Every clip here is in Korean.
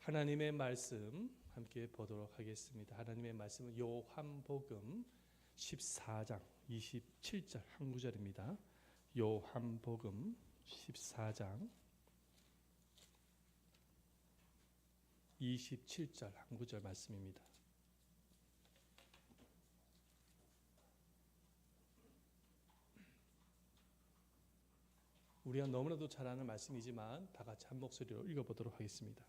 하나님의 말씀 함께 보도록 하겠습니다. 하나님의 말씀은 요한복음 14장 27절 한 구절입니다. 요한복음 14장 27절 한 구절 말씀입니다. 우리가 너무나도 잘 아는 말씀이지만 다 같이 한 목소리로 읽어보도록 하겠습니다.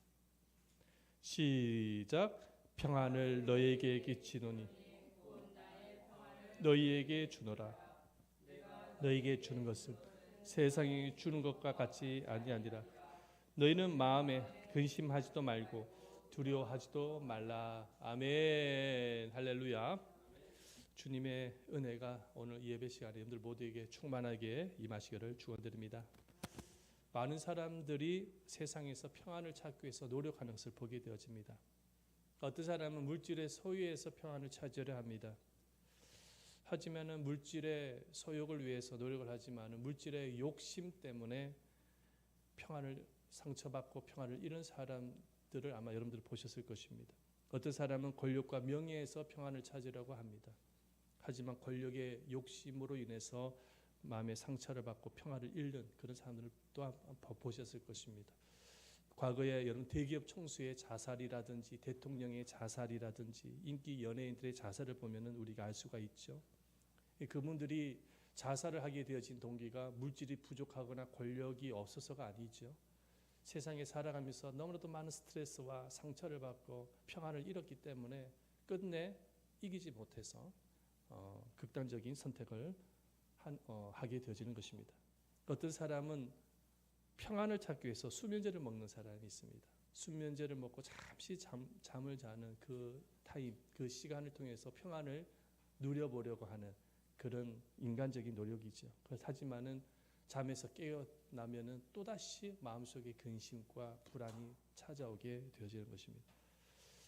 시작. 평안을 너희에게 끼치노니 너희에게 주노라. 너희에게 주는 것은 세상이 주는 것과 같이 아니하니라. 너희는 마음에 근심하지도 말고 두려워하지도 말라. 아멘. 할렐루야. 주님의 은혜가 오늘 예배 시간에 여러분들 모두에게 충만하게 임하시기를 축원드립니다. 많은 사람들이 세상에서 평안을 찾기 위해서 노력하는 것을 보게 되어집니다. 어떤 사람은 물질의 소유에서 평안을 찾으려 합니다. 하지만 물질의 소욕을 위해서 노력을 하지만 물질의 욕심 때문에 평안을 상처받고 평안을 잃은 사람들을 아마 여러분들이 보셨을 것입니다. 어떤 사람은 권력과 명예에서 평안을 찾으려고 합니다. 하지만 권력의 욕심으로 인해서 마음의 상처를 받고 평화를 잃는 그런 사람들을 또한 보셨을 것입니다. 과거에 여러분 대기업 총수의 자살이라든지 대통령의 자살이라든지 인기 연예인들의 자살을 보면은 우리가 알 수가 있죠. 그분들이 자살을 하게 되어진 동기가 물질이 부족하거나 권력이 없어서가 아니죠. 세상에 살아가면서 너무나도 많은 스트레스와 상처를 받고 평안을 잃었기 때문에 끝내 이기지 못해서 극단적인 선택을 하게 되어지는 것입니다. 어떤 사람은 평안을 찾기 위해서 수면제를 먹는 사람이 있습니다. 수면제를 먹고 잠시 잠을 자는 그 타임, 그 시간을 통해서 평안을 누려보려고 하는 그런 인간적인 노력이죠. 하지만은 잠에서 깨어나면은 또다시 마음속에 근심과 불안이 찾아오게 되어지는 것입니다.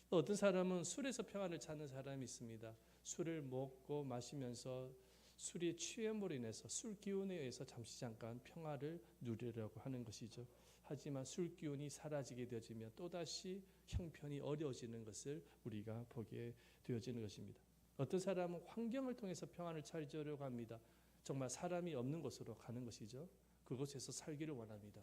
또 어떤 사람은 술에서 평안을 찾는 사람이 있습니다. 술을 먹고 마시면서 술이 취함으로 인해서 술 기운에 의해서 잠깐 평화를 누리려고 하는 것이죠. 하지만 술 기운이 사라지게 되어지면 또다시 형편이 어려워지는 것을 우리가 보게 되어지는 것입니다. 어떤 사람은 환경을 통해서 평안을 찾으려고 합니다. 정말 사람이 없는 곳으로 가는 것이죠. 그곳에서 살기를 원합니다.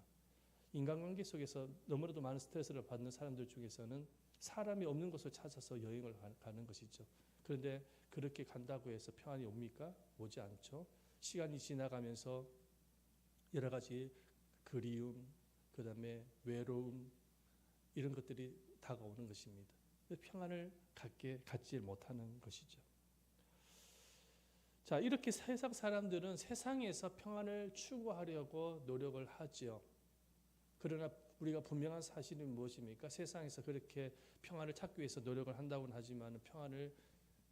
인간관계 속에서 너무나도 많은 스트레스를 받는 사람들 중에서는 사람이 없는 곳을 찾아서 여행을 가는 것이죠. 그런데 그렇게 간다고 해서 평안이 옵니까? 오지 않죠. 시간이 지나가면서 여러 가지 그리움, 그 다음에 외로움 이런 것들이 다가오는 것입니다. 평안을 갖지 못하는 것이죠. 자, 이렇게 세상 사람들은 세상에서 평안을 추구하려고 노력을 하죠. 그러나 우리가 분명한 사실이 무엇입니까? 세상에서 그렇게 평안을 찾기 위해서 노력을 한다고는 하지만 평안을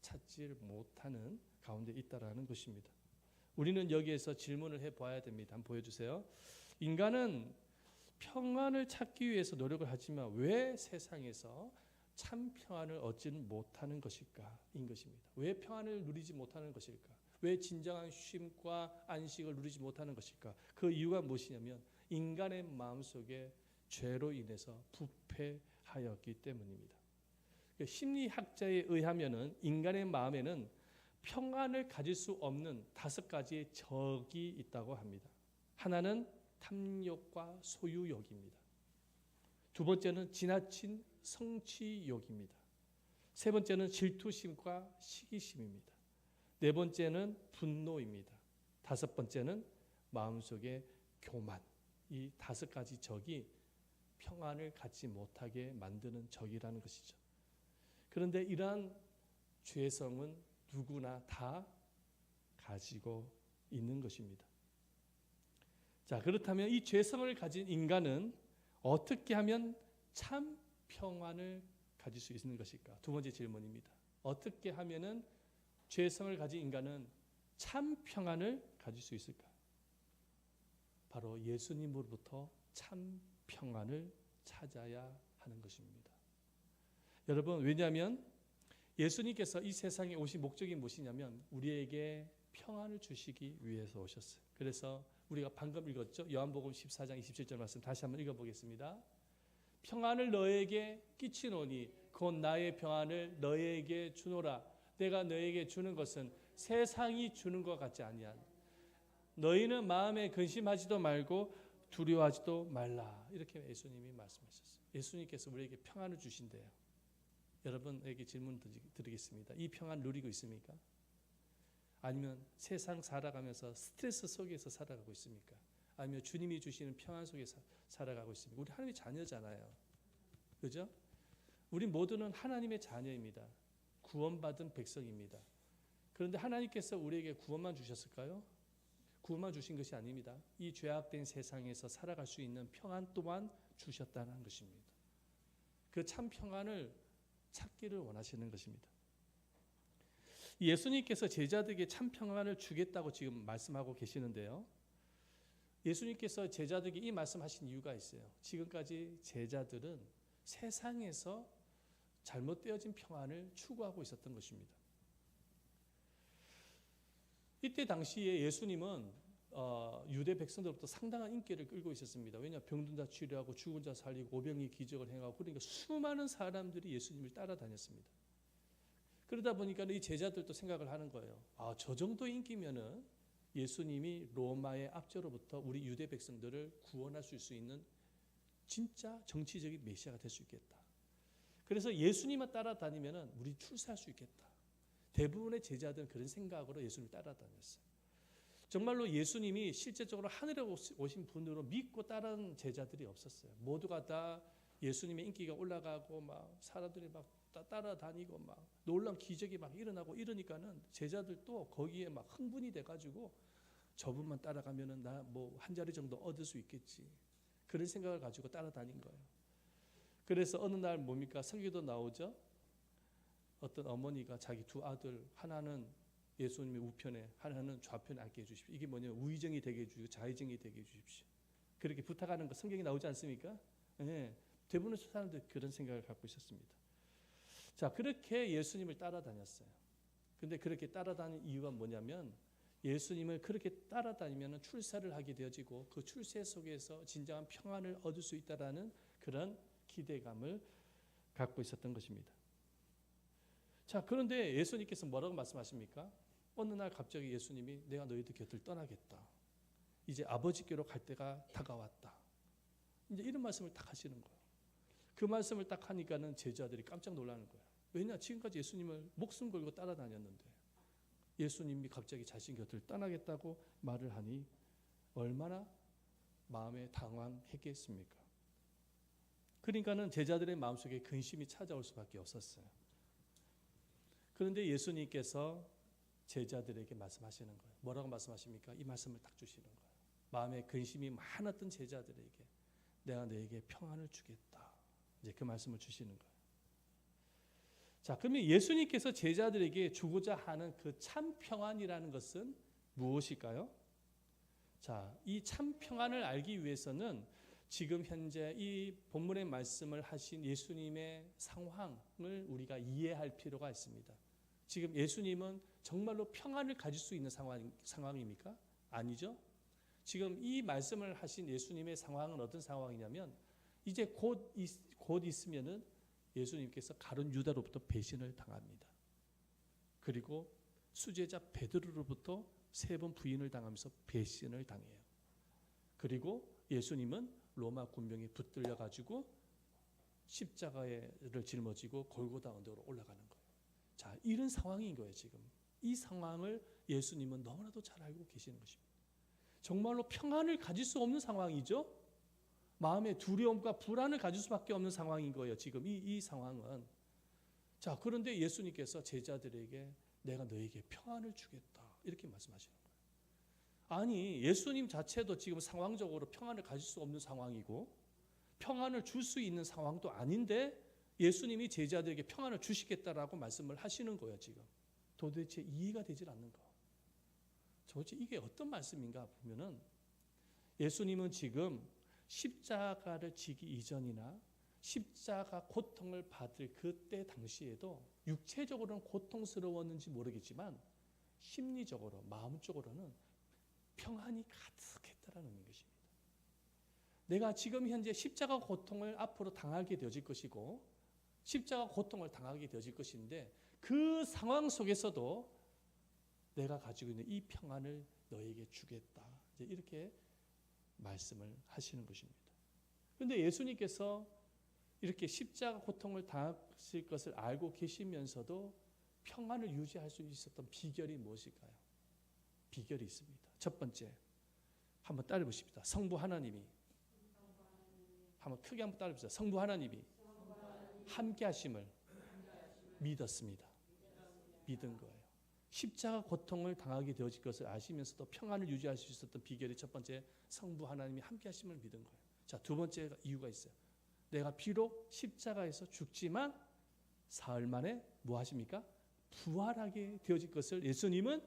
찾지 못하는 가운데 있다라는 것입니다. 우리는 여기에서 질문을 해봐야 됩니다. 한번 보여주세요. 인간은 평안을 찾기 위해서 노력을 하지만 왜 세상에서 참 평안을 얻지는 못하는 것일까? 인 것입니다. 왜 평안을 누리지 못하는 것일까? 왜 진정한 쉼과 안식을 누리지 못하는 것일까? 그 이유가 무엇이냐면 인간의 마음속에 죄로 인해서 부패하였기 때문입니다. 심리학자에 의하면은 인간의 마음에는 평안을 가질 수 없는 5가지의 적이 있다고 합니다. 하나는 탐욕과 소유욕입니다. 두 번째는 지나친 성취욕입니다. 세 번째는 질투심과 시기심입니다. 네 번째는 분노입니다. 다섯 번째는 마음속의 교만. 이 5가지 적이 평안을 갖지 못하게 만드는 적이라는 것이죠. 그런데 이러한 죄성은 누구나 다 가지고 있는 것입니다. 자, 그렇다면 이 죄성을 가진 인간은 어떻게 하면 참 평안을 가질 수 있는 것일까? 두 번째 질문입니다. 어떻게 하면은 죄성을 가진 인간은 참 평안을 가질 수 있을까? 바로 예수님으로부터 참 평안을 찾아야 하는 것입니다. 여러분, 왜냐하면 예수님께서 이 세상에 오신 목적이 무엇이냐면 우리에게 평안을 주시기 위해서 오셨어요. 그래서 우리가 방금 읽었죠. 요한복음 14장 27절 말씀 다시 한번 읽어보겠습니다. 평안을 너에게 끼치노니 곧 나의 평안을 너에게 주노라. 내가 너에게 주는 것은 세상이 주는 것 같지 아니한. 너희는 마음에 근심하지도 말고 두려워하지도 말라. 이렇게 예수님이 말씀하셨어요. 예수님께서 우리에게 평안을 주신대요. 여러분에게 질문 드리겠습니다. 이 평안 누리고 있습니까? 아니면 세상 살아가면서 스트레스 속에서 살아가고 있습니까? 아니면 주님이 주시는 평안 속에서 살아가고 있습니까? 우리 하나님의 자녀잖아요. 그죠? 우리 모두는 하나님의 자녀입니다. 구원받은 백성입니다. 그런데 하나님께서 우리에게 구원만 주셨을까요? 구원만 주신 것이 아닙니다. 이 죄악된 세상에서 살아갈 수 있는 평안 또한 주셨다는 것입니다. 그 참 평안을 찾기를 원하시는 것입니다. 예수님께서 제자들에게 참 평안을 주겠다고 지금 말씀하고 계시는데요. 예수님께서 제자들에게 이 말씀하신 이유가 있어요. 지금까지 제자들은 세상에서 잘못되어진 평안을 추구하고 있었던 것입니다. 이때 당시에 예수님은 유대 백성들로부터 상당한 인기를 끌고 있었습니다. 왜냐하면 병든 자 치료하고 죽은 자 살리고 오병이 기적을 행하고 그러니까 수많은 사람들이 예수님을 따라다녔습니다. 그러다 보니까 이 제자들도 생각을 하는 거예요. 저 정도 인기면은 예수님이 로마의 압제로부터 우리 유대 백성들을 구원할 수 있는 진짜 정치적인 메시아가 될 수 있겠다. 그래서 예수님만 따라다니면은 우리 출세할 수 있겠다. 대부분의 제자들은 그런 생각으로 예수님을 따라다녔어요. 정말로 예수님이 실제적으로 하늘에 오신 분으로 믿고 따르는 제자들이 없었어요. 모두가 다 예수님의 인기가 올라가고 막 사람들이 막 따라다니고 막 놀라운 기적이 막 일어나고 이러니까는 제자들도 거기에 막 흥분이 돼가지고 저분만 따라가면은 나 뭐 한 자리 정도 얻을 수 있겠지. 그런 생각을 가지고 따라다닌 거예요. 그래서 어느 날 뭡니까? 설교도 나오죠. 어떤 어머니가 자기 두 아들 하나는 예수님의 우편에 하나는 좌편에 앉게 해주십시오. 이게 뭐냐면 우의정이 되게 해주시고 좌의정이 되게 해주십시오. 그렇게 부탁하는 거 성경에 나오지 않습니까? 네. 대부분의 사람들이 그런 생각을 갖고 있었습니다. 자, 그렇게 예수님을 따라다녔어요. 근데 그렇게 따라다닌 이유가 뭐냐면 예수님을 그렇게 따라다니면 출세를 하게 되어지고 그 출세 속에서 진정한 평안을 얻을 수 있다라는 그런 기대감을 갖고 있었던 것입니다. 자, 그런데 예수님께서 뭐라고 말씀하십니까? 어느 날 갑자기 예수님이 내가 너희들 곁을 떠나겠다. 이제 아버지께로 갈 때가 다가왔다. 이제 이런 말씀을 딱 하시는 거예요. 그 말씀을 딱 하니까는 제자들이 깜짝 놀라는 거예요. 왜냐? 지금까지 예수님을 목숨 걸고 따라다녔는데 예수님이 갑자기 자신 곁을 떠나겠다고 말을 하니 얼마나 마음에 당황했겠습니까? 그러니까는 제자들의 마음속에 근심이 찾아올 수밖에 없었어요. 그런데 예수님께서 제자들에게 말씀하시는 거예요. 뭐라고 말씀하십니까? 이 말씀을 딱 주시는 거예요. 마음에 근심이 많았던 제자들에게 내가 너에게 평안을 주겠다. 이제 그 말씀을 주시는 거예요. 자, 그러면 예수님께서 제자들에게 주고자 하는 그 참 평안이라는 것은 무엇일까요? 자, 이 참 평안을 알기 위해서는 지금 현재 이 본문의 말씀을 하신 예수님의 상황을 우리가 이해할 필요가 있습니다. 지금 예수님은 정말로 평안을 가질 수 있는 상황입니까? 아니죠. 지금 이 말씀을 하신 예수님의 상황은 어떤 상황이냐면 이제 곧 있으면은 예수님께서 가룟 유다로부터 배신을 당합니다. 그리고 수제자 베드로로부터 3번 부인을 당하면서 배신을 당해요. 그리고 예수님은 로마 군병에 붙들려 가지고 십자가를 짊어지고 골고다 언덕으로 올라가는 거예요. 자, 이런 상황인 거예요, 지금. 이 상황을 예수님은 너무나도 잘 알고 계시는 것입니다. 정말로 평안을 가질 수 없는 상황이죠. 마음의 두려움과 불안을 가질 수밖에 없는 상황인 거예요, 지금 이 상황은. 자, 그런데 예수님께서 제자들에게 내가 너에게 평안을 주겠다. 이렇게 말씀하시는 거예요. 아니, 예수님 자체도 지금 상황적으로 평안을 가질 수 없는 상황이고 평안을 줄 수 있는 상황도 아닌데 예수님이 제자들에게 평안을 주시겠다라고 말씀을 하시는 거예요, 지금. 도대체 이해가 되질 않는 거. 도대체 이게 어떤 말씀인가 보면은 예수님은 지금 십자가를 지기 이전이나 십자가 고통을 받을 그때 당시에도 육체적으로는 고통스러웠는지 모르겠지만 심리적으로, 마음적으로는 평안이 가득했다라는 것입니다. 내가 지금 현재 십자가 고통을 앞으로 당하게 되어질 것이고 십자가 고통을 당하게 되어질 것인데 그 상황 속에서도 내가 가지고 있는 이 평안을 너에게 주겠다. 이제 이렇게 말씀을 하시는 것입니다. 그런데 예수님께서 이렇게 십자가 고통을 당하실 것을 알고 계시면서도 평안을 유지할 수 있었던 비결이 무엇일까요? 비결이 있습니다. 첫 번째, 한번 따라 보십시다. 성부 하나님이 한번 크게 한번 따라 보세요. 성부 하나님이 함께 하심을 믿었습니다. 믿은 거예요. 십자가 고통을 당하게 되어질 것을 아시면서도 평안을 유지할 수 있었던 비결이 첫 번째, 성부 하나님이 함께 하심을 믿은 거예요. 자, 두 번째 이유가 있어요. 내가 비록 십자가에서 죽지만 사흘 만에 뭐 하십니까? 부활하게 되어질 것을 예수님은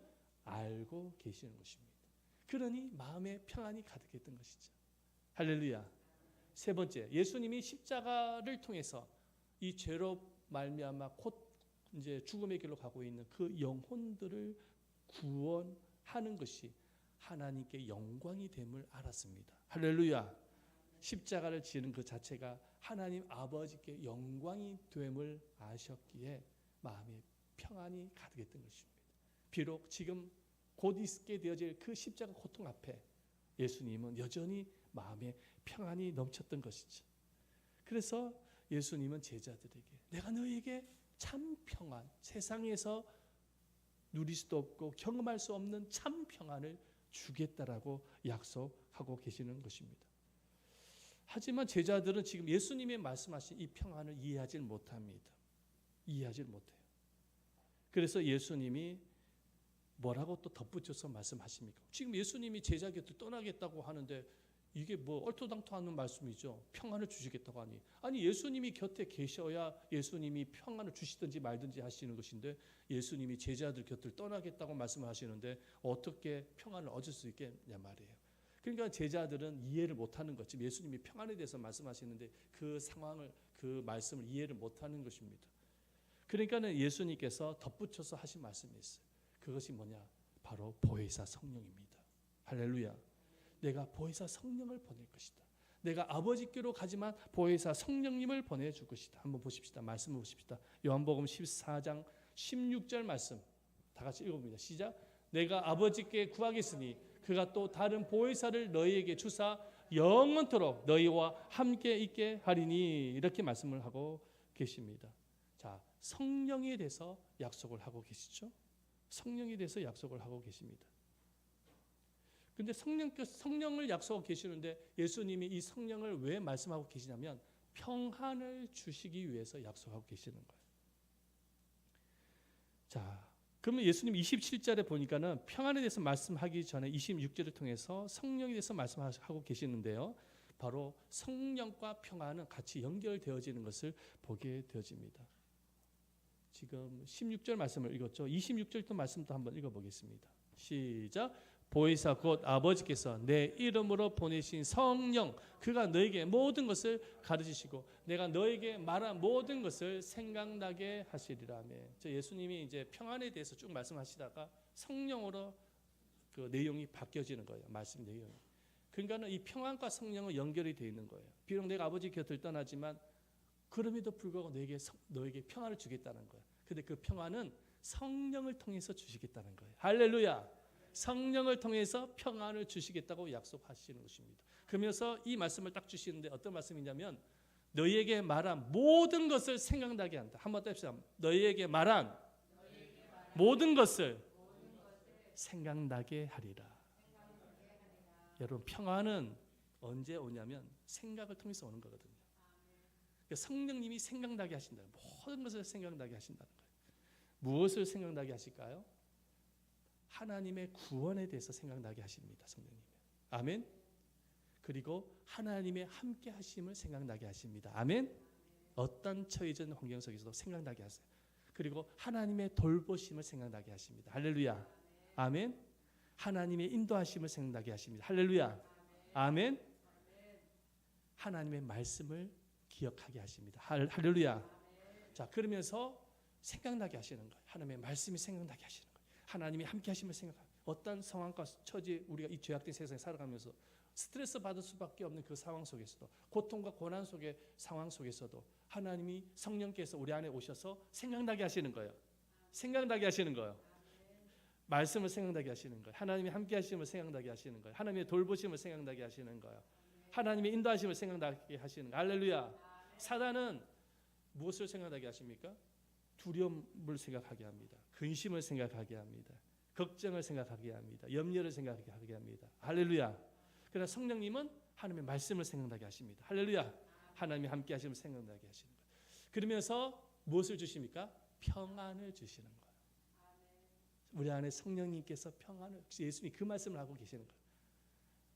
알고 계시는 것입니다. 그러니 마음에 평안이 가득했던 것이죠. 할렐루야. 세 번째, 예수님이 십자가를 통해서 이 죄로 말미암아 곧 이제 죽음의 길로 가고 있는 그 영혼들을 구원하는 것이 하나님께 영광이 됨을 알았습니다. 할렐루야. 십자가를 지는 그 자체가 하나님 아버지께 영광이 됨을 아셨기에 마음에 평안이 가득했던 것입니다. 비록 지금 곧 있게 되어질 그 십자가 고통 앞에 예수님은 여전히 마음에 평안이 넘쳤던 것이죠. 그래서 예수님은 제자들에게 내가 너에게 참 평안, 세상에서 누릴 수도 없고 경험할 수 없는 참 평안을 주겠다라고 약속하고 계시는 것입니다. 하지만 제자들은 지금 예수님의 말씀하신 이 평안을 이해하지 못합니다. 이해하지 못해요. 그래서 예수님이 뭐라고 또 덧붙여서 말씀하십니까? 지금 예수님이 제자 곁을 떠나겠다고 하는데 이게 뭐 얼토당토하는 말씀이죠. 평안을 주시겠다고 하니. 아니 예수님이 곁에 계셔야 예수님이 평안을 주시든지 말든지 하시는 것인데 예수님이 제자들 곁을 떠나겠다고 말씀하시는데 어떻게 평안을 얻을 수 있겠냐 말이에요. 그러니까 제자들은 이해를 못하는 것. 지금 예수님이 평안에 대해서 말씀하시는데 그 상황을 그 말씀을 이해를 못하는 것입니다. 그러니까는 예수님께서 덧붙여서 하신 말씀이 있어요. 그것이 뭐냐? 바로 보혜사 성령입니다. 할렐루야. 내가 보혜사 성령을 보낼 것이다. 내가 아버지께로 가지만 보혜사 성령님을 보내줄 것이다. 한번 보십시다. 말씀을 보십시다. 요한복음 14장 16절 말씀 다 같이 읽어봅니다. 시작. 내가 아버지께 구하겠으니 그가 또 다른 보혜사를 너희에게 주사 영원토록 너희와 함께 있게 하리니 이렇게 말씀을 하고 계십니다. 자, 성령에 대해서 약속을 하고 계시죠? 성령에 대해서 약속을 하고 계십니다. 근데 성령을 약속하고 계시는데 예수님이 이 성령을 왜 말씀하고 계시냐면 평안을 주시기 위해서 약속하고 계시는 거예요. 자, 그러면 예수님 27절에 보니까는 평안에 대해서 말씀하기 전에 26절을 통해서 성령에 대해서 말씀하고 계시는데요. 바로 성령과 평안은 같이 연결되어지는 것을 보게 되어집니다. 지금 16절 말씀을 읽었죠. 26절 말씀도 한번 읽어보겠습니다. 시작. 보혜사 곧 아버지께서 내 이름으로 보내신 성령 그가 너에게 모든 것을 가르치시고 내가 너에게 말한 모든 것을 생각나게 하시리라며. 예수님이 이제 평안에 대해서 쭉 말씀하시다가 성령으로 그 내용이 바뀌어지는 거예요. 말씀 내용이. 그러니까는 이 평안과 성령은 연결이 되어 있는 거예요. 비록 내가 아버지 곁을 떠나지만 그럼에도 불구하고 너에게 평안을 주겠다는 거예요. 근데 그 평안은 성령을 통해서 주시겠다는 거예요. 할렐루야. 성령을 통해서 평안을 주시겠다고 약속하시는 것입니다. 그러면서 이 말씀을 딱 주시는데 어떤 말씀이냐면 너희에게 말한 모든 것을 생각나게 한다. 한번 더 해봅시다. 너희에게 말한 모든 것을 생각나게 하리라. 여러분 평안은 언제 오냐면 생각을 통해서 오는 거거든요. 그러니까 성령님이 생각나게 하신다. 모든 것을 생각나게 하신다는 거예요. 무엇을 생각나게 하실까요? 하나님의 구원에 대해서 생각나게 하십니다. 성령님. 아멘. 그리고 하나님의 함께 하심을 생각나게 하십니다. 아멘. 어떤 처해진 환경 속에서도 생각나게 하세요. 그리고 하나님의 돌보심을 생각나게 하십니다. 할렐루야. 아멘. 하나님의 인도하심을 생각나게 하십니다. 할렐루야. 아멘. 하나님의 말씀을 기억하게 하십니다. 할렐루야. 자, 그러면서 생각나게 하시는 거예요. 하나님의 말씀이 생각나게 하시는 거예요. 하나님이 함께 하심을 생각하고 어떤 상황과 처지 우리가 이 죄악된 세상에 살아가면서 스트레스 받을 수밖에 없는 그 상황 속에서도, 고통과 고난 속의 상황 속에서도 하나님이 성령께서 우리 안에 오셔서 생각나게 하시는 거예요. 생각나게 하시는 거예요. 말씀을 생각나게 하시는 거예요. 하나님이 함께 하심을 생각나게 하시는 거예요. 하나님의 돌보심을 생각나게 하시는 거예요. 하나님의 인도하심을 생각나게 하시는 거예요. 할렐루야. 사단은 무엇을 생각나게 하십니까? 두려움을 생각하게 합니다. 근심을 생각하게 합니다. 걱정을 생각하게 합니다. 염려를 생각하게 합니다. 할렐루야. 그러나 성령님은 하나님의 말씀을 생각나게 하십니다. 할렐루야. 하나님이 함께 하심을 생각나게 하시는 거예요. 그러면서 무엇을 주십니까? 평안을 주시는 거예요. 우리 안에 성령님께서 평안을, 예수님이 그 말씀을 하고 계시는 거예요.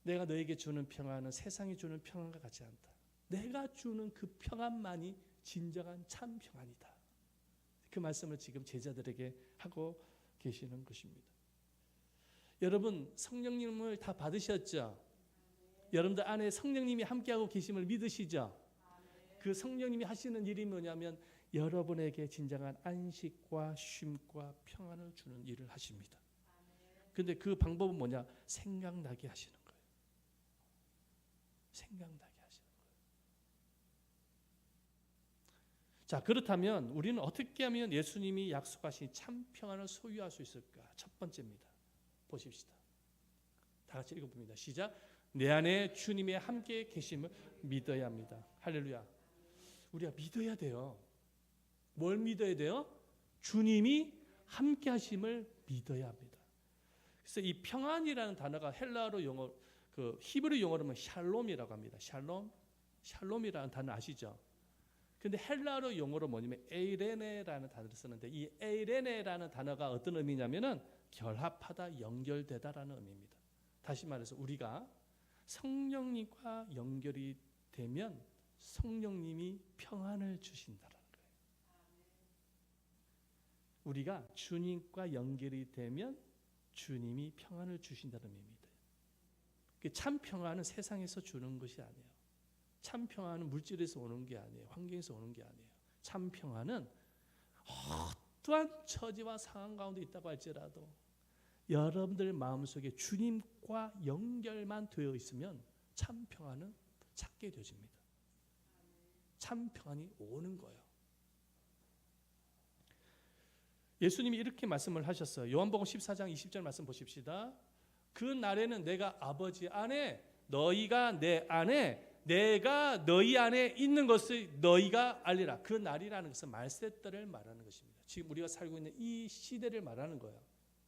내가 너에게 주는 평안은 세상이 주는 평안과 같지 않다. 내가 주는 그 평안만이 진정한 참 평안이다. 그 말씀을 지금 제자들에게 하고 계시는 것입니다. 여러분 성령님을 다 받으셨죠? 여러분들 안에 성령님이 함께하고 계심을 믿으시죠? 그 성령님이 하시는 일이 뭐냐면 여러분에게 진정한 안식과 쉼과 평안을 주는 일을 하십니다. 그런데 그 방법은 뭐냐? 생각나게 하시는 거예요. 생각나게 하시는 거예요. 자, 그렇다면 우리는 어떻게 하면 예수님이 약속하신 참 평안을 소유할 수 있을까? 첫 번째입니다. 보십시다. 다 같이 읽어봅니다. 시작. 내 안에 주님의 함께 계심을 믿어야 합니다. 할렐루야. 우리가 믿어야 돼요. 뭘 믿어야 돼요? 주님이 함께 하심을 믿어야 합니다. 그래서 이 평안이라는 단어가 헬라어로 영어, 그 히브리 용어로 하면 샬롬이라고 합니다. 샬롬이라는 단어 아시죠? 근데 헬라어로 용어로 뭐냐면 에이레네라는 단어를 쓰는데 이 에이레네라는 단어가 어떤 의미냐면은 결합하다, 연결되다라는 의미입니다. 다시 말해서 우리가 성령님과 연결이 되면 성령님이 평안을 주신다라는 거예요. 우리가 주님과 연결이 되면 주님이 평안을 주신다는 의미입니다. 참 평안은 세상에서 주는 것이 아니에요. 참 평안은 물질에서 오는 게 아니에요. 환경에서 오는 게 아니에요. 참 평안은 어떠한 처지와 상황 가운데 있다고 할지라도 여러분들 마음속에 주님과 연결만 되어 있으면 참 평안은 찾게 되어집니다. 참 평안이 오는 거예요. 예수님이 이렇게 말씀을 하셨어요. 요한복음 14장 20절 말씀 보십시다. 그 날에는 내가 아버지 안에 너희가 내 안에 내가 너희 안에 있는 것을 너희가 알리라. 그 날이라는 것은 말세때를 말하는 것입니다. 지금 우리가 살고 있는 이 시대를 말하는 거예요.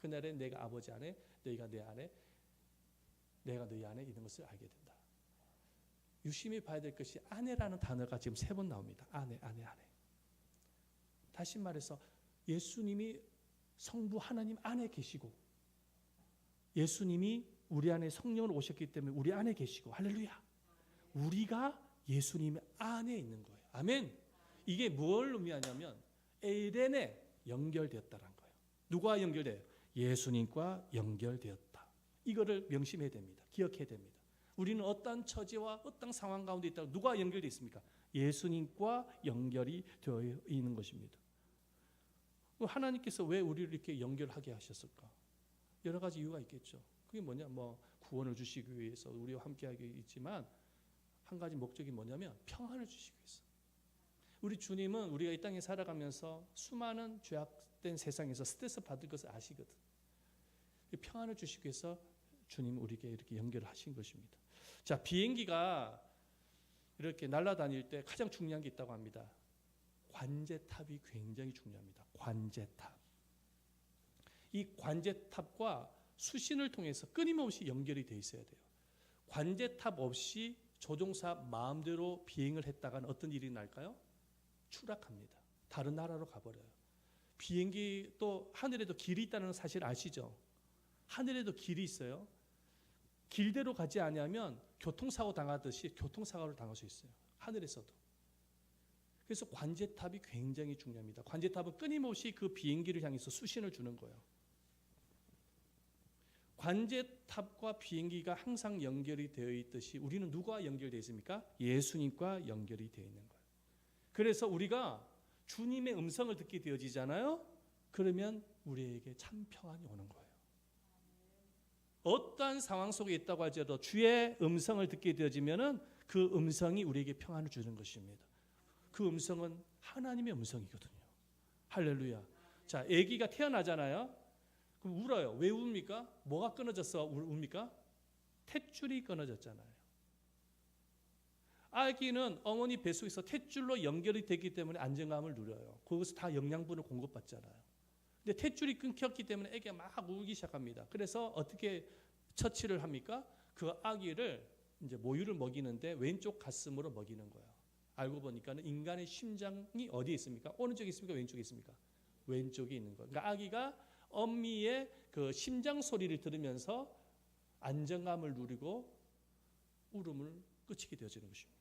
그날에 내가 아버지 안에 너희가 내 안에 내가 너희 안에 있는 것을 알게 된다. 유심히 봐야 될 것이 안에라는 단어가 지금 3번 나옵니다. 안에. 다시 말해서 예수님이 성부 하나님 안에 계시고 예수님이 우리 안에 성령으로 오셨기 때문에 우리 안에 계시고 할렐루야. 우리가 예수님 안에 있는 거예요. 아멘. 이게 뭘 의미하냐면 에이렌에 연결되었다는 거예요. 누가 연결돼요? 예수님과 연결되었다. 이거를 명심해야 됩니다. 기억해야 됩니다. 우리는 어떤 처지와 어떤 상황 가운데 있다고 누가 연결되어 있습니까? 예수님과 연결이 되어 있는 것입니다. 하나님께서 왜 우리를 이렇게 연결하게 하셨을까? 여러 가지 이유가 있겠죠. 그게 뭐냐? 구원을 주시기 위해서 우리와 함께하게 있지만 한 가지 목적이 뭐냐면 평안을 주시기 위해서. 우리 주님은 우리가 이 땅에 살아가면서 수많은 죄악된 세상에서 스트레스 받을 것을 아시거든. 평안을 주시기 위해서 주님 우리에게 이렇게 연결을 하신 것입니다. 자, 비행기가 이렇게 날아다닐 때 가장 중요한 게 있다고 합니다. 관제탑이 굉장히 중요합니다. 관제탑. 이 관제탑과 수신을 통해서 끊임없이 연결이 돼 있어야 돼요. 관제탑 없이 조종사 마음대로 비행을 했다가는 어떤 일이 날까요? 추락합니다. 다른 나라로 가버려요. 비행기 또 하늘에도 길이 있다는 사실 아시죠? 하늘에도 길이 있어요. 길대로 가지 않으면 교통사고 당하듯이 교통사고를 당할 수 있어요. 하늘에서도. 그래서 관제탑이 굉장히 중요합니다. 관제탑은 끊임없이 그 비행기를 향해서 수신을 주는 거예요. 관제탑과 비행기가 항상 연결이 되어 있듯이 우리는 누구와 연결되어 있습니까? 예수님과 연결이 되어 있는 거예요. 그래서 우리가 주님의 음성을 듣게 되어지잖아요. 그러면 우리에게 참 평안이 오는 거예요. 어떠한 상황 속에 있다고 하더라도 주의 음성을 듣게 되어지면은 그 음성이 우리에게 평안을 주는 것입니다. 그 음성은 하나님의 음성이거든요. 할렐루야. 자, 아기가 태어나잖아요. 그럼 울어요. 왜 웁니까? 뭐가 끊어져서 웁니까? 탯줄이 끊어졌잖아요. 아기는 어머니 뱃속에서 탯줄로 연결이 되기 때문에 안정감을 누려요. 거기서 다 영양분을 공급받잖아요. 근데 탯줄이 끊겼기 때문에 아기가 막 울기 시작합니다. 그래서 어떻게 처치를 합니까? 그 아기를 이제 모유를 먹이는데 왼쪽 가슴으로 먹이는 거예요. 알고 보니까는 인간의 심장이 어디에 있습니까? 오른쪽에 있습니까? 왼쪽에 있습니까? 왼쪽에 있는 거예요. 그러니까 아기가 어미의 그 심장 소리를 들으면서 안정감을 누리고 울음을 그치게 되어지는 것입니다.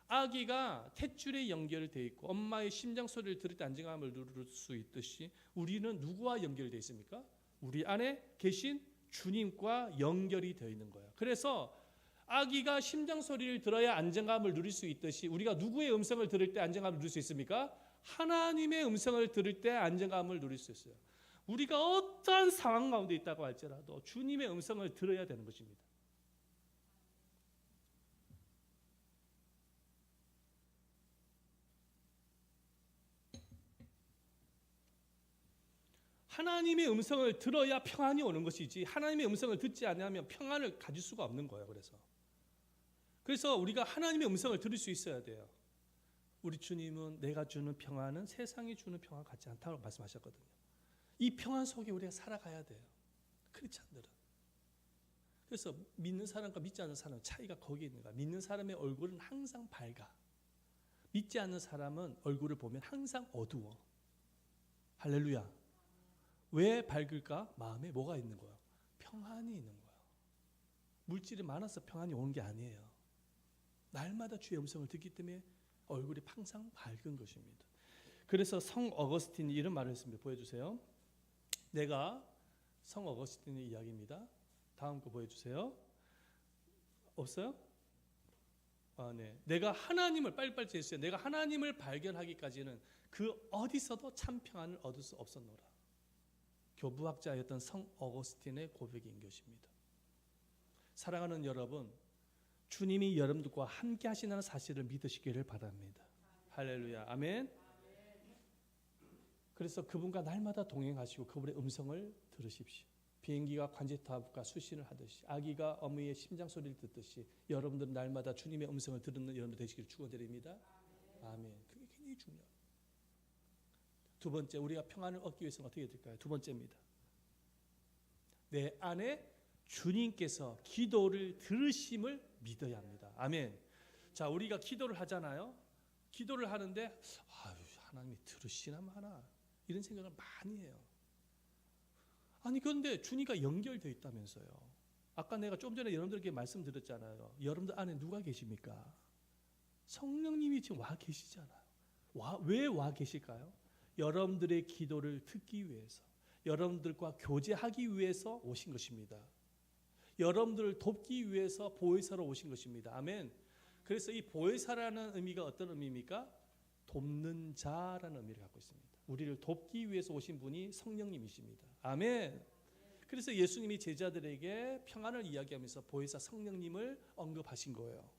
아기가 탯줄에 연결되어 있고 엄마의 심장 소리를 들을 때 안정감을 누릴 수 있듯이 우리는 누구와 연결되어 있습니까? 우리 안에 계신 주님과 연결이 되어 있는 거예요. 그래서 아기가 심장 소리를 들어야 안정감을 누릴 수 있듯이 우리가 누구의 음성을 들을 때 안정감을 누릴 수 있습니까? 하나님의 음성을 들을 때 안정감을 누릴 수 있어요. 우리가 어떤 상황 가운데 있다고 할지라도 주님의 음성을 들어야 되는 것입니다. 하나님의 음성을 들어야 평안이 오는 것이지 하나님의 음성을 듣지 않으면 평안을 가질 수가 없는 거예요. 그래서 우리가 하나님의 음성을 들을 수 있어야 돼요. 우리 주님은 내가 주는 평안은 세상이 주는 평안 같지 않다고 말씀하셨거든요. 이 평안 속에 우리가 살아가야 돼요. 크리스찬들은. 그래서 믿는 사람과 믿지 않는 사람 차이가 거기에 있는 거야. 믿는 사람의 얼굴은 항상 밝아. 믿지 않는 사람은 얼굴을 보면 항상 어두워. 할렐루야. 왜 밝을까? 마음에 뭐가 있는 거야? 평안이 있는 거야. 물질이 많아서 평안이 오는 게 아니에요. 날마다 주의 음성을 듣기 때문에 얼굴이 항상 밝은 것입니다. 그래서 성 어거스틴이 이런 말을 했습니다. 보여주세요. 내가 성 어거스틴의 이야기입니다. 다음 거 보여주세요. 없어요? 네. 내가 하나님을 빨리빨리 제시해요. 내가 하나님을 발견하기까지는 그 어디서도 참 평안을 얻을 수 없었노라. 교부학자였던 성 어거스틴의 고백인 것입니다. 사랑하는 여러분, 주님이 여러분들과 함께 하시는 사실을 믿으시기를 바랍니다. 할렐루야. 아멘. 그래서 그분과 날마다 동행하시고 그분의 음성을 들으십시오. 비행기가 관제탑과 수신을 하듯이 아기가 어머니의 심장 소리를 듣듯이 여러분들은 날마다 주님의 음성을 듣는 여러분들 되시기를 축원드립니다. 아멘. 그게 굉장히 중요해요. 두 번째, 우리가 평안을 얻기 위해서는 어떻게 될까요? 두 번째입니다. 내 안에 주님께서 기도를 들으심을 믿어야 합니다. 아멘. 자, 우리가 기도를 하잖아요. 기도를 하는데 하나님이 들으시나 마나 이런 생각을 많이 해요. 아니 그런데 주님과 연결되어 있다면서요. 아까 내가 좀 전에 여러분들에게 말씀드렸잖아요. 여러분들 안에 누가 계십니까? 성령님이 지금 와 계시잖아요. 왜 와 계실까요? 여러분들의 기도를 듣기 위해서, 여러분들과 교제하기 위해서 오신 것입니다. 여러분들을 돕기 위해서 보혜사로 오신 것입니다. 아멘. 그래서 이 보혜사라는 의미가 어떤 의미입니까? 돕는 자라는 의미를 갖고 있습니다. 우리를 돕기 위해서 오신 분이 성령님이십니다. 아멘. 그래서 예수님이 제자들에게 평안을 이야기하면서 보혜사 성령님을 언급하신 거예요.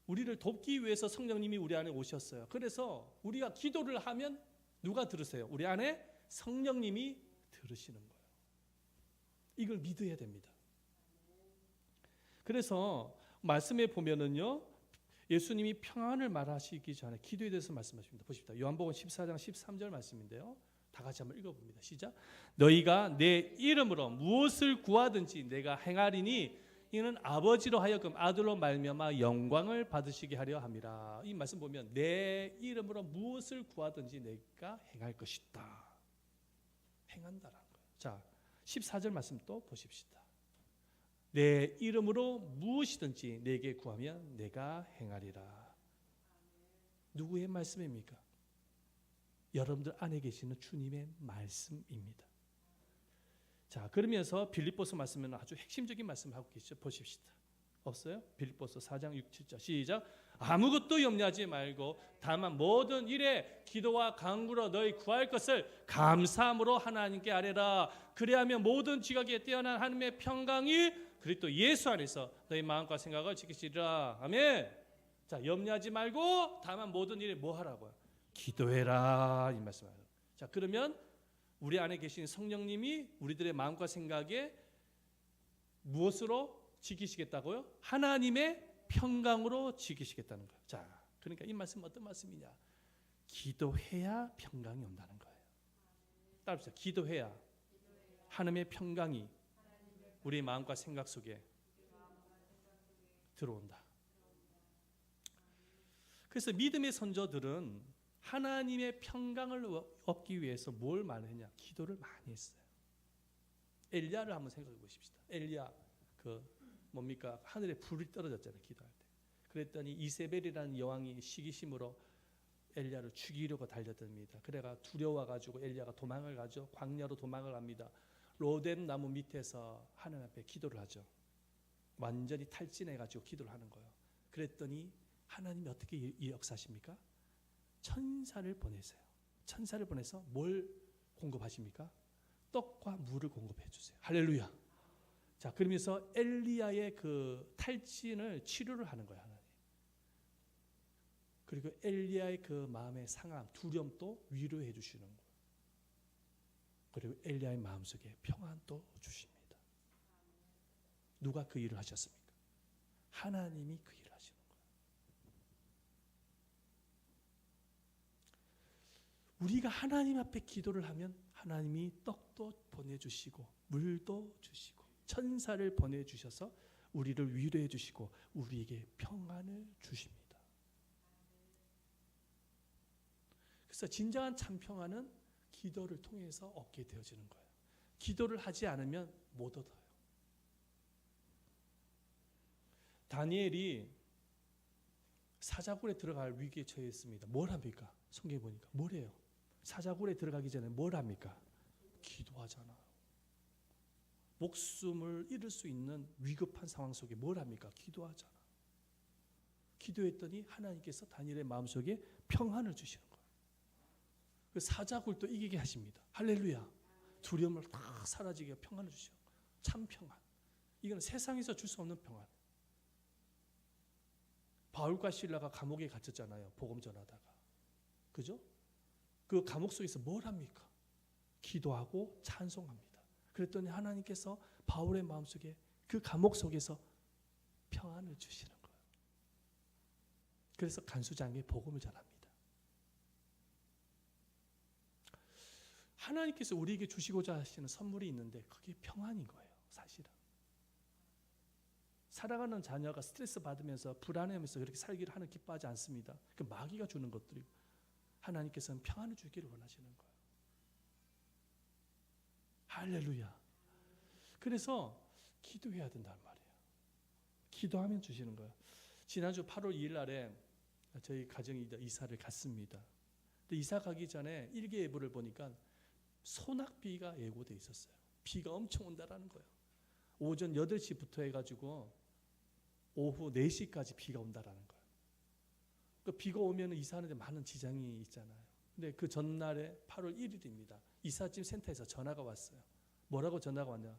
우리를 돕기 위해서 성령님이 우리 안에 오셨어요. 그래서 우리가 기도를 하면 누가 들으세요? 우리 안에 성령님이 들으시는 거예요. 이걸 믿어야 됩니다. 그래서 말씀에 보면은요, 예수님이 평안을 말하시기 전에 기도에 대해서 말씀하십니다. 보십시다. 요한복음 14장 13절 말씀인데요. 다 같이 한번 읽어봅니다. 시작. 너희가 내 이름으로 무엇을 구하든지 내가 행하리니 이는 아버지로 하여금 아들로 말미암아 영광을 받으시게 하려 함이라. 이 말씀 보면 내 이름으로 무엇을 구하든지 내가 행할 것이다. 행한다라는 거예요. 자, 14절 말씀 또 보십시다. 내 이름으로 무엇이든지 내게 구하면 내가 행하리라. 누구의 말씀입니까? 여러분들 안에 계시는 주님의 말씀입니다. 자, 그러면서 빌립보서 말씀은 아주 핵심적인 말씀을 하고 계시죠. 보십시다. 없어요? 빌립보서 4장 6, 7절 시작. 아무것도 염려하지 말고 다만 모든 일에 기도와 간구로 너희 구할 것을 감사함으로 하나님께 아뢰라. 그래야하면 모든 지각에 뛰어난 하나님의 평강이 그리스도 예수 안에서 너희 마음과 생각을 지키시리라. 아멘. 자, 염려하지 말고 다만 모든 일에 뭐 하라고요? 기도해라 이 말씀이에요. 자, 그러면 우리 안에 계신 성령님이 우리들의 마음과 생각에 무엇으로 지키시겠다고요? 하나님의 평강으로 지키시겠다는 거예요. 자, 그러니까 이 말씀은 어떤 말씀이냐? 기도해야 평강이 온다는 거예요. 따라합시다. 기도해야 하나님의 평강이 우리 마음과 생각 속에 들어온다. 그래서 믿음의 선조들은 하나님의 평강을 얻기 위해서 뭘 많이 했냐? 기도를 많이 했어요. 엘리야를 한번 생각해 보십시다. 엘리야 뭡니까? 하늘에 불이 떨어졌잖아요. 기도할 때. 그랬더니 이세벨이라는 여왕이 시기심으로 엘리야를 죽이려고 달려듭니다. 그래가 두려워가지고 엘리야가 도망을 가죠. 광야로 도망을 갑니다. 로뎀 나무 밑에서 하나님 앞에 기도를 하죠. 완전히 탈진해가지고 기도를 하는 거예요. 그랬더니 하나님이 어떻게 역사하십니까? 천사를 보내세요. 천사를 보내서 뭘 공급하십니까? 떡과 물을 공급해 주세요. 할렐루야. 자, 그러면서 엘리야의 그 탈진을 치료를 하는 거예요. 하나님. 그리고 엘리야의 그 마음의 상함, 두려움도 위로해 주시는 거예요. 그리고 엘리야의 마음속에 평안도 주십니다. 누가 그 일을 하셨습니까? 하나님이 그 일을 하시는 거예요. 우리가 하나님 앞에 기도를 하면 하나님이 떡도 보내주시고 물도 주시고 천사를 보내주셔서 우리를 위로해 주시고 우리에게 평안을 주십니다. 그래서 진정한 참 평안은 기도를 통해서 얻게 되어지는 거예요. 기도를 하지 않으면 못 얻어요. 다니엘이 사자굴에 들어갈 위기에 처해 있습니다. 뭘 합니까? 성경에 보니까 뭐래요? 사자굴에 들어가기 전에 뭘 합니까? 기도하잖아요. 목숨을 잃을 수 있는 위급한 상황 속에 뭘 합니까? 기도하잖아. 기도했더니 하나님께서 다니엘의 마음속에 평안을 주시는 거예요. 그 사자굴도 이기게 하십니다. 할렐루야. 두려움을 다 사라지게 평안을 주시는 거예요. 참 평안. 이건 세상에서 줄 수 없는 평안. 바울과 실라가 감옥에 갇혔잖아요. 복음 전하다가. 그죠? 그 감옥 속에서 뭘 합니까? 기도하고 찬송합니다. 그랬더니 하나님께서 바울의 마음속에 그 감옥 속에서 평안을 주시는 거예요. 그래서 간수장에 복음을 전합니다. 하나님께서 우리에게 주시고자 하시는 선물이 있는데 그게 평안인 거예요. 사실은. 살아가는 자녀가 스트레스 받으면서 불안해하면서 그렇게 살기를 하는 기뻐하지 않습니다. 그 마귀가 주는 것들이고 하나님께서는 평안을 주기를 원하시는 거예요. 할렐루야. 그래서 기도해야 된단 말이에요. 기도하면 주시는 거예요. 지난주 8월 2일 날에 저희 가정이 이사를 갔습니다. 근데 이사 가기 전에 일기예보를 보니까 소낙비가 예고돼 있었어요. 비가 엄청 온다라는 거예요. 오전 8시부터 해가지고 오후 4시까지 비가 온다라는 거예요. 그 비가 오면 이사하는데 많은 지장이 있잖아요. 근데 그 전날에 8월 1일입니다. 이삿짐 센터에서 전화가 왔어요. 뭐라고 전화가 왔냐?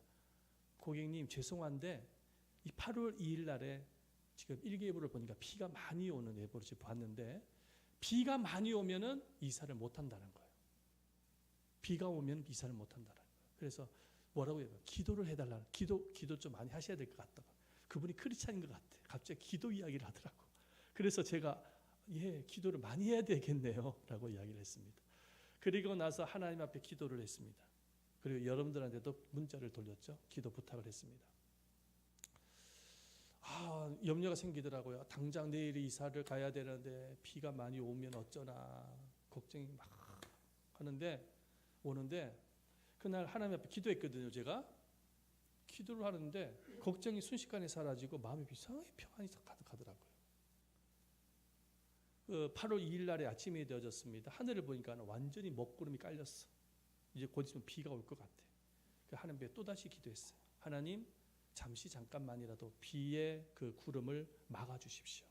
고객님 죄송한데 이 8월 2일 날에 지금 일기예보를 보니까 비가 많이 오는 예보를 지금 봤는데 비가 많이 오면은 이사를 못 한다는 거예요. 비가 오면 이사를 못 한다는 거예요. 그래서 뭐라고 해요? 기도를 해달라는 기도 좀 많이 하셔야 될 것 같다. 그분이 크리스찬인 것 같아. 갑자기 기도 이야기를 하더라고. 그래서 제가 기도를 많이 해야 되겠네요 라고 이야기를 했습니다. 그리고 나서 하나님 앞에 기도를 했습니다. 그리고 여러분들한테도 문자를 돌렸죠. 기도 부탁을 했습니다. 염려가 생기더라고요. 당장 내일 이사를 가야 되는데 비가 많이 오면 어쩌나 걱정이 막 오는데 그날 하나님 앞에 기도했거든요. 제가 기도를 하는데 걱정이 순식간에 사라지고 마음이 이상하게 평안이 가득하더라고요. 8월 2일 날에 아침이 되어졌습니다. 하늘을 보니까 완전히 먹구름이 깔렸어. 이제 곧 있으면 비가 올 것 같아. 하나님 앞에 또다시 기도했어요. 하나님 잠깐만이라도 비의 그 구름을 막아주십시오.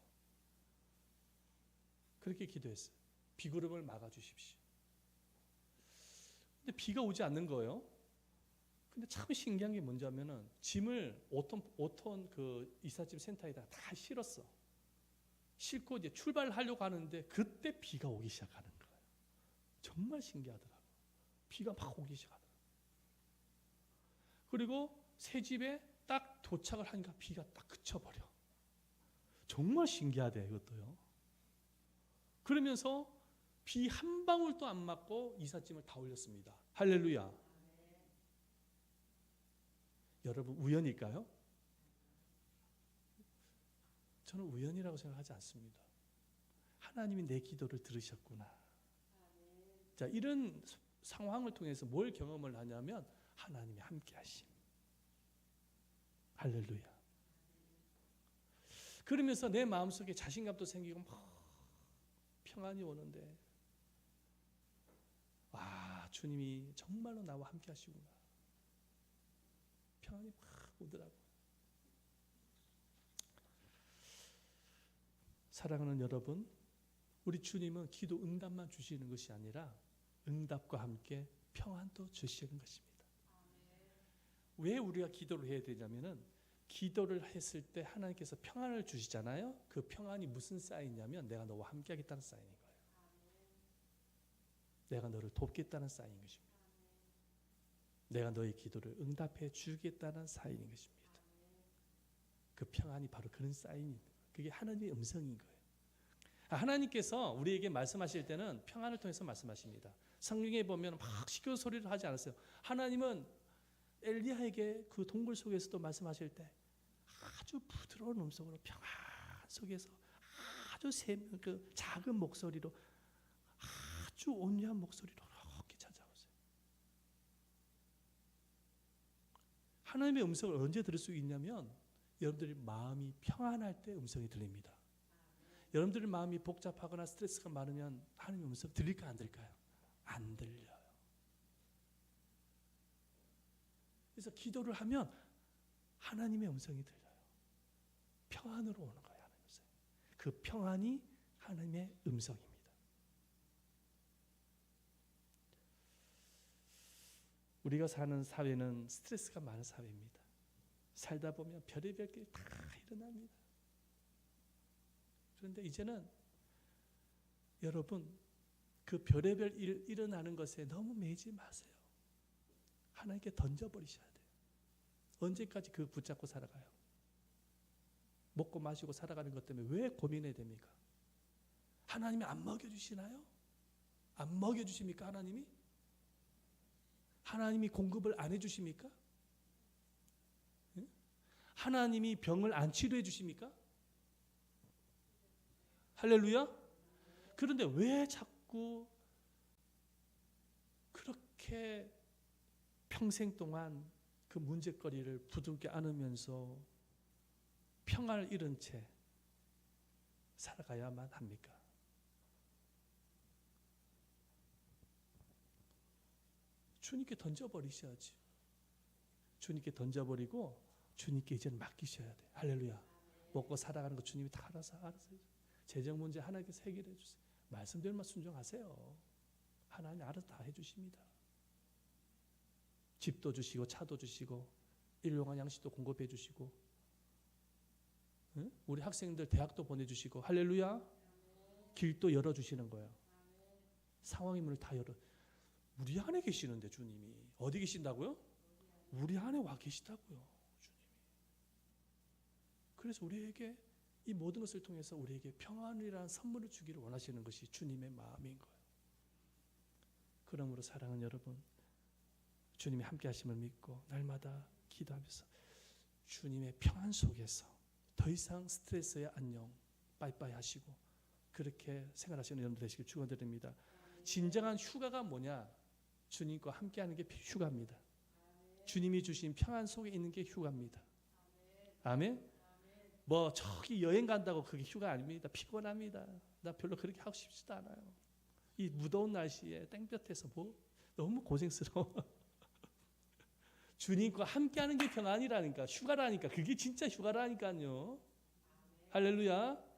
그렇게 기도했어요. 비구름을 막아주십시오. 근데 비가 오지 않는 거예요. 근데 참 신기한 게 뭔지하면은 짐을 5톤 그 이삿짐 센터에다 다 실었어. 싣고 이제 출발하려고 하는데 그때 비가 오기 시작하는 거예요. 정말 신기하더라고요. 비가 막 오기 시작하더라고요. 그리고 새 집에 딱 도착을 하니까 비가 딱 그쳐버려. 정말 신기하대 이것도요. 그러면서 비 한 방울도 안 맞고 이삿짐을 다 올렸습니다. 할렐루야. 여러분 우연일까요? 저는 우연이라고 생각하지 않습니다. 하나님이 내 기도를 들으셨구나. 자, 이런 상황을 통해서 뭘 경험을 하냐면 하나님이 함께 하심. 할렐루야. 그러면서 내 마음속에 자신감도 생기고 막 평안이 오는데 와, 주님이 정말로 나와 함께 하시구나. 평안이 막 오더라고요. 사랑하는 여러분, 우리 주님은 기도 응답만 주시는 것이 아니라 응답과 함께 평안도 주시는 것입니다. 왜 우리가 기도를 해야 되냐면은 기도를 했을 때 하나님께서 평안을 주시잖아요. 그 평안이 무슨 사인이냐면 내가 너와 함께 하겠다는 사인인 거예요. 내가 너를 돕겠다는 사인인 것입니다. 내가 너의 기도를 응답해 주겠다는 사인인 것입니다. 그 평안이 바로 그런 사인입니다. 그게 하나님의 음성인 거예요. 하나님께서 우리에게 말씀하실 때는 평안을 통해서 말씀하십니다. 성경에 보면 막 시끄러운 소리를 하지 않았어요. 하나님은 엘리야에게 그 동굴 속에서도 말씀하실 때 아주 부드러운 음성으로 평안 속에서 아주 그 작은 목소리로 아주 온유한 목소리로 이렇게 찾아오세요. 하나님의 음성을 언제 들을 수 있냐면 여러분들이 마음이 평안할 때 음성이 들립니다. 여러분들의 마음이 복잡하거나 스트레스가 많으면 하나님의 음성 들릴까요? 안 들릴까요? 안 들려요. 그래서 기도를 하면 하나님의 음성이 들려요. 평안으로 오는 거예요. 하나님의 음성. 그 평안이 하나님의 음성입니다. 우리가 사는 사회는 스트레스가 많은 사회입니다. 살다 보면 별의별 게 다 일어납니다. 그런데 이제는 여러분 그 별의별 일 일어나는 것에 너무 매이지 마세요. 하나님께 던져버리셔야 돼요. 언제까지 그 붙잡고 살아가요? 먹고 마시고 살아가는 것 때문에 왜 고민해야 됩니까? 하나님이 안 먹여주시나요? 안 먹여주십니까? 하나님이? 하나님이 공급을 안 해주십니까? 하나님이 병을 안 치료해 주십니까? 할렐루야? 그런데 왜 자꾸 그렇게 평생 동안 그 문제거리를 부둥켜 안으면서 평안을 잃은 채 살아가야만 합니까? 주님께 던져버리셔야지. 주님께 던져버리고 주님께 이제는 맡기셔야 돼요. 할렐루야. 먹고 살아가는 거 주님이 다 알아서 재정 문제 하나님께서 해결해 주세요. 말씀대로만 순종하세요. 하나님 알아서 다 해주십니다. 집도 주시고 차도 주시고 일용할 양식도 공급해 주시고 우리 학생들 대학도 보내주시고 할렐루야. 길도 열어주시는 거예요. 상황의 문을 다 열어. 우리 안에 계시는데 주님이 어디 계신다고요? 우리 안에 와 계시다고요. 주님이. 그래서 우리에게 이 모든 것을 통해서 우리에게 평안이라는 선물을 주기를 원하시는 것이 주님의 마음인 거예요. 그러므로 사랑하는 여러분, 주님이 함께 하심을 믿고 날마다 기도하면서 주님의 평안 속에서 더 이상 스트레스의 안녕 빠이빠이 하시고 그렇게 생활하시는 여러분들 되시길 축원드립니다. 진정한 휴가가 뭐냐? 주님과 함께하는 게 휴가입니다. 주님이 주신 평안 속에 있는 게 휴가입니다. 아멘. 뭐 저기 여행 간다고 그게 휴가 아닙니다. 피곤합니다. 나 별로 그렇게 하고 싶지도 않아요. 이 무더운 날씨에 땡볕에서 뭐 너무 고생스러워. 주님과 함께하는 게 평안이라니까, 휴가라니까. 그게 진짜 휴가라니까요. 할렐루야.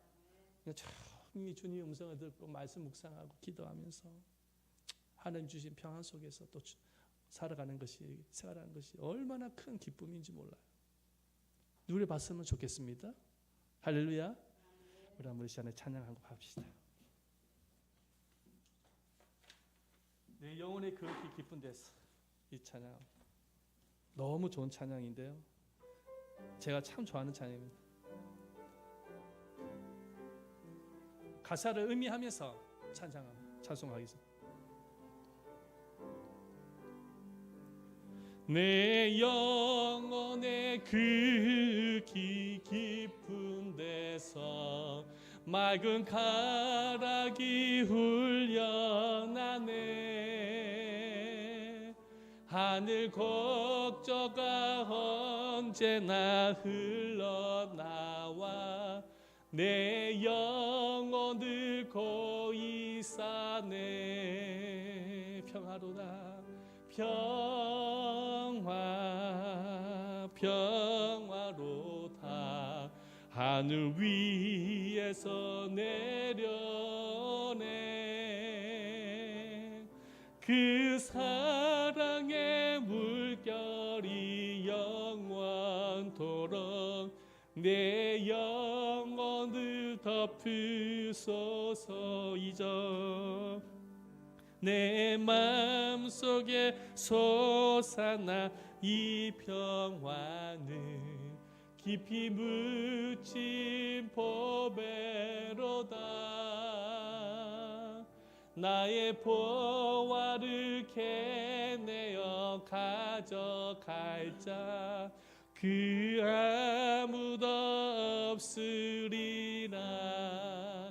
조용히 주님의 음성을 듣고 말씀 묵상하고 기도하면서 하나님 주신 평안 속에서 또 살아가는 것이 얼마나 큰 기쁨인지 몰라요. 누려봤으면 좋겠습니다. 할렐루야. 우리 한번 이 시간에 찬양하고 갑시다. 내 영혼이 그렇게 기쁜 데서 이 찬양 너무 좋은 찬양인데요. 제가 참 좋아하는 찬양입니다. 가사를 의미하면서 찬송하겠습니다. 내 영혼의 그 깊은 데서 맑은 가락이 훈련하네. 하늘 곡조가 언제나 흘러나와 내 영혼을 고이 싸네. 평화로다 평화로다 하늘 위에서 내려오네. 그 사랑의 물결이 영원토록 내 영혼을 덮으소서. 이적 내 마음속에 솟아나 이 평화는 깊이 묻힌 보배로다. 나의 보화를 캐내어 가져갈 자 그 아무도 없으리라.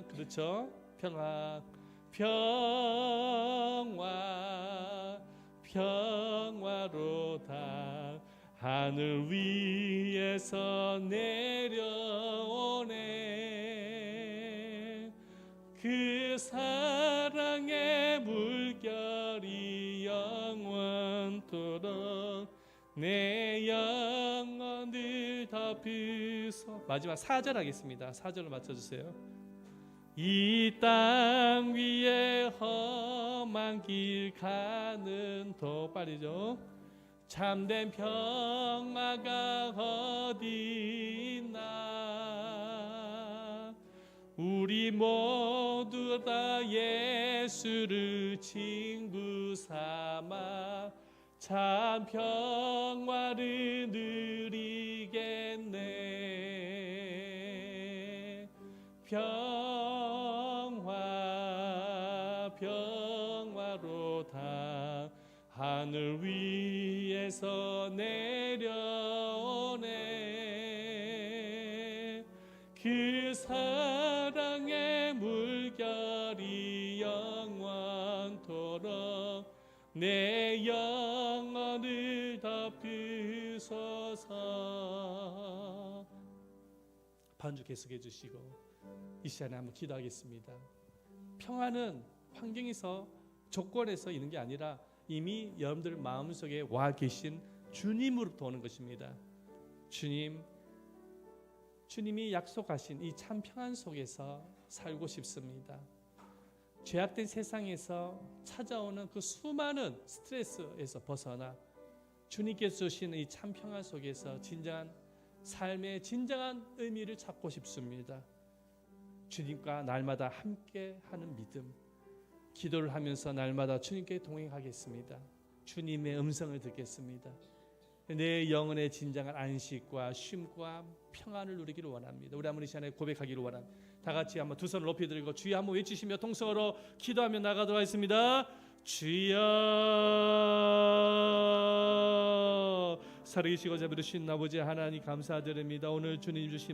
그렇죠? 평화로다 하늘 위에서 내려오네. 그 사랑의 물결이 영원토록 내 영혼을 덮으소. 마지막 4절 하겠습니다. 4절을 맞춰주세요. 이 땅 위에 험한 길 가는 더 빠르죠. 참된 평화가 어디 있나. 우리 모두 다 예수를 친구 삼아 참 평화를 누리겠네. 평화로다 하늘 위에서 내려오네. 그 사랑의 물결이 영원토록 내 영혼을 덮으소서. 반주 계속해 주시고 이 시간에 한번 기도하겠습니다. 평화는 환경에서 조건에서 있는 게 아니라 이미 여러분들 마음속에 와 계신 주님으로부터 오는 것입니다. 주님이 약속하신 이 참 평안 속에서 살고 싶습니다. 죄악된 세상에서 찾아오는 그 수많은 스트레스에서 벗어나 주님께서 주시는 이 참 평안 속에서 진정한 삶의 진정한 의미를 찾고 싶습니다. 주님과 날마다 함께하는 믿음, 기도를 하면서 날마다 주님께 동행하겠습니다. 주님의 음성을 듣겠습니다. 내 영혼의 진정한 안식과 쉼과 평안을 누리기를 원합니다. 우리 한번 이 시간에 고백하기를 원합니다. 다 같이 한번 두 손을 높이 들고 주여 한번 외치시며 통성으로 기도하며 나가도록 하겠습니다. 주여. 살아계시고 자비로우신 아버지 하나님 감사드립니다. 오늘 주님 주신